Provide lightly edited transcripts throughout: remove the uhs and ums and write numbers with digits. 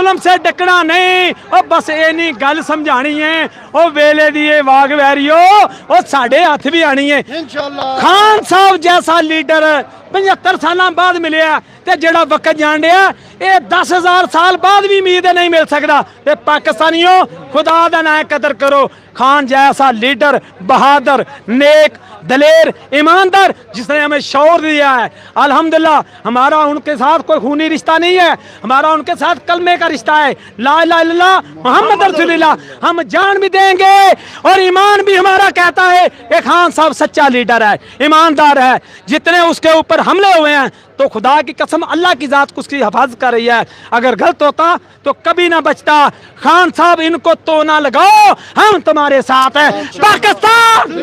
ਜ਼ੁਲਮ ਸੇ ਡਕਣਾ ਨਹੀਂ। ਉਹ ਬਸ ਇਹ ਨਹੀਂ ਗੱਲ ਸਮਝਾਣੀ ਹੈ, ਉਹ ਵੇਲੇ ਦੀ ਇਹ ਵਾਗ ਵੈਰੀਓ ਉਹ ਸਾਡੇ ਹੱਥ ਵੀ ਆਣੀ ਹੈ ਇੰਸ਼ਾਅੱਲਾ। ਖਾਨ ਸਾਹਿਬ ਜੈਸਾ ਲੀਡਰ 75 ਸਾਲਾਂ ਬਾਅਦ ਮਿਲਿਆ ਤੇ ਜਿਹੜਾ ਵਕਤ ਜਾਣ ਡਿਆ ਇਹ 10,000 ਸਾਲ ਬਾਅਦ ਵੀ ਉਮੀਦ ਨਹੀਂ ਮਿਲ ਸਕਦਾ। ਤੇ ਪਾਕਿस्तानियों खुदा दा नाम कदर करो। खान जैसा लीडर बहादुर नेक दलेर ईमानदार जिसने हमें शौर दिया है, अल्हम्दुलिल्लाह हमारा उनके साथ कोई खूनी रिश्ता नहीं है, हमारा उनके साथ कलमे का रिश्ता है, ला इलाहा इल्लल्लाह मोहम्मद रसूलुल्लाह। हम जान भी देंगे और ईमान भी हमारा कहता है कि खान साहब सच्चा लीडर है, ईमानदार है। जितने उसके ऊपर हमले हुए हैं तो खुदा की कसम अल्लाह की ज़ात उसकी हिफाजत कर रही है। अगर गलत होता तो कभी ना बचता। खान साहब इनको तो ना लगाओ, हम तुम्हारे साथ हैं। पाकिस्तान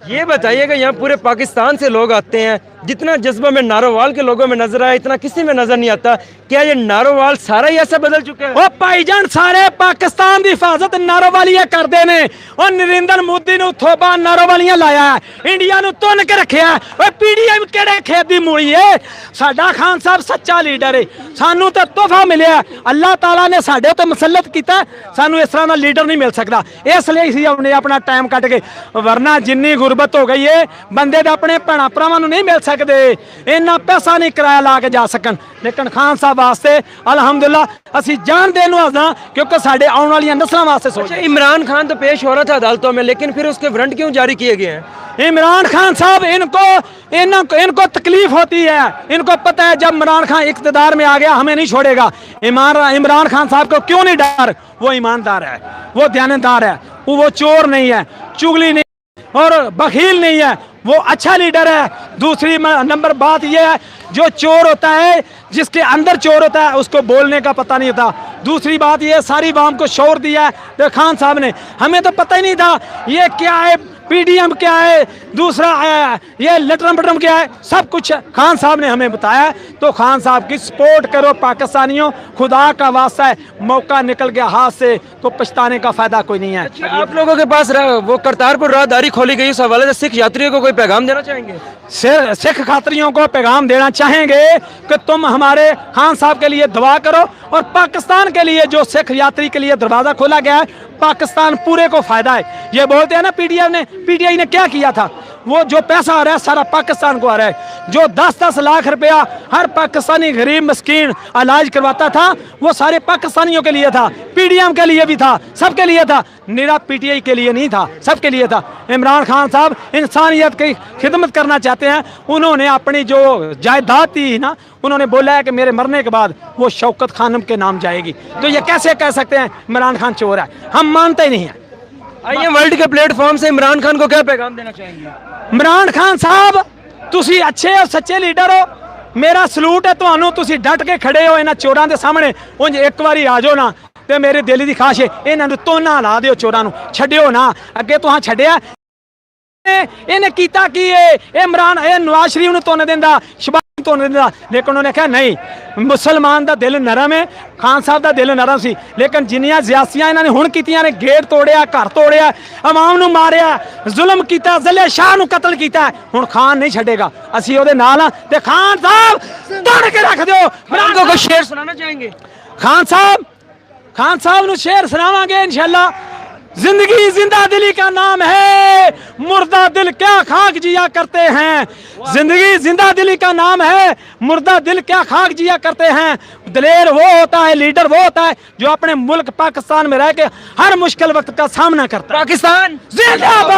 ये बताइएगा यहाँ पूरे पाकिस्तान से लोग आते हैं, जितना जज्बा में नारोवाल के लोगों में नजर आया इतना किसी में नजर नहीं आता। क्या ये नारोवाल सारा ही ऐसा बदल चुका है? ओ भाईजान सारे पाकिस्तान की हिफाजत नारोवालियां करते ने। और नरेंद्र मोदी ने उथों बाहर नारोवालियां लाया है, इंडिया नु तुन के रखिया है। ओ पीडीएम केड़े खेत दी मूली है? साडा खान साहब सच्चा लीडर है, सानू तो तोहफा मिलिया। अल्लाह ताला ने साडे तो मुसल्लत किया, सानू इस तरह का लीडर नहीं मिल सकता। इसलिए ही हमने अपना टाइम कट के, वरना जिन्नी गुरबत हो गई है बंदे दे अपने भैणा भरावां नू नहीं मिल सकते, इन्ना पैसा नहीं किराया ला के जा सकन। लेकिन खान साहब वास्ते अल्हम्दुलिल्लाह असी जान देन वास्ते, क्योंकि साडे आने वाली नस्लों वास्ते सोच। इमरान खान तो पेश हो रहा था अदालतों में, लेकिन फिर उसके वारंट क्यों जारी किए गए हैं? इमरान खान साहब इनको तकलीफ होती है, इनको पता है जब इमरान खान इक़्तिदार में आ गया हमें नहीं छोड़ेगा। इमरान खान साहब को क्यों नहीं डर? वो ईमानदार है, वो दयानतदार है, वो चोर नहीं है, चुगली नहीं और बखील नहीं है, वो अच्छा लीडर है। दूसरी नंबर बात यह है, जो चोर होता है, जिसके अंदर चोर होता है उसको बोलने का पता नहीं होता। दूसरी बात ये सारी वाम को शोर दिया है तो खान साहब ने, हमें तो पता ही नहीं था ये क्या है, पीडीएम क्या है, दूसरा ये लटरम बटरम क्या है, सब कुछ खान साहब ने हमें बताया। तो खान साहब की सपोर्ट करो पाकिस्तानियों, खुदा का वास्ता है। मौका निकल गया हाथ से तो पछताने का फायदा कोई नहीं है। आप लोगों के पास वो करतारपुर राहदारी खोली गई, इस हवाले से सिख यात्रियों को कोई पैगाम देना चाहेंगे? सिख यात्रियों को पैगाम देना चाहेंगे कि तुम हमारे खान साहब के लिए दुआ करो और पाकिस्तान के लिए जो सिख यात्री के लिए दरवाज़ा खोला गया है, पाकिस्तान पूरे को फायदा है। ये बोलते हैं ना पीटीआई ने क्या किया था, वो जो पैसा आ रहा है सारा पाकिस्तान को आ रहा है। जो 10-10 लाख रुपया हर पाकिस्तानी गरीब मस्कीन इलाज करवाता था वो सारे पाकिस्तानियों के लिए था, पीडीएम के लिए भी था, सबके लिए था, निरा पीटीआई के लिए नहीं था, सबके लिए था। इमरान खान साहब इंसानियत की खिदमत करना चाहते हैं। उन्होंने अपनी जो जायदाद थी ना, उन्होंने बोला है कि मेरे मरने के बाद वो शौकत खानम के नाम जाएगी। तो ये कैसे कह सकते हैं इमरान खान चोर है? हम मानते ही नहीं है। आइए वर्ल्ड के प्लेटफॉर्म से इमरान खान को क्या पैगाम देना चाहेंगे? इमरान खान साहब तुसी अच्छे और सच्चे लीडर हो, मेरा सलूट है तुहानू, तुसी डट के खड़े हो इन्हां चोरां दे सामने। उंज एक बारी आ जाओ ना ते मेरे दिल दी ख्वाहिश है इन्हां नू तोना ला दिओ, चोरां नू छड्डिओ ना। अगे तुहां छड्डिआ इन्हें कीता की इमरान नवाज शरीफ नू तोन देंदा, शबाज तोन देंदा, लेकिन उन्होंने कहा नहीं, मुसलमान दा दिल नरम है, खान साहब दा दिल नरम सी। लेकिन जिन्नियां ज़्यादतियां इन्होंने हुण कीतियां ने, गेट तोड़िया, घर तोड़िया, अवाम नू मारिया, जुल्म कीता, ज़लिया शाह नू कतल कीता, हुण खान नहीं छड्डेगा। असीं ओहदे नाल हां ते खान साहब तोड़ के रख दिओ। इमरान को शेर सुनाना चाहेंगे? खान साहब नू शेर सुनावांगे इंशाअल्लाह। जिंदगी जिंदा दिली का नाम है, मुर्दा दिल क्या खाक जिया करते हैं। जिंदगी जिंदा दिली का नाम है, मुर्दा दिल क्या खाक जिया करते हैं। दलेर वो होता है, लीडर वो होता है जो अपने मुल्क पाकिस्तान में रह के हर मुश्किल वक्त का सामना करता है। पाकिस्तान जिंदाबाद।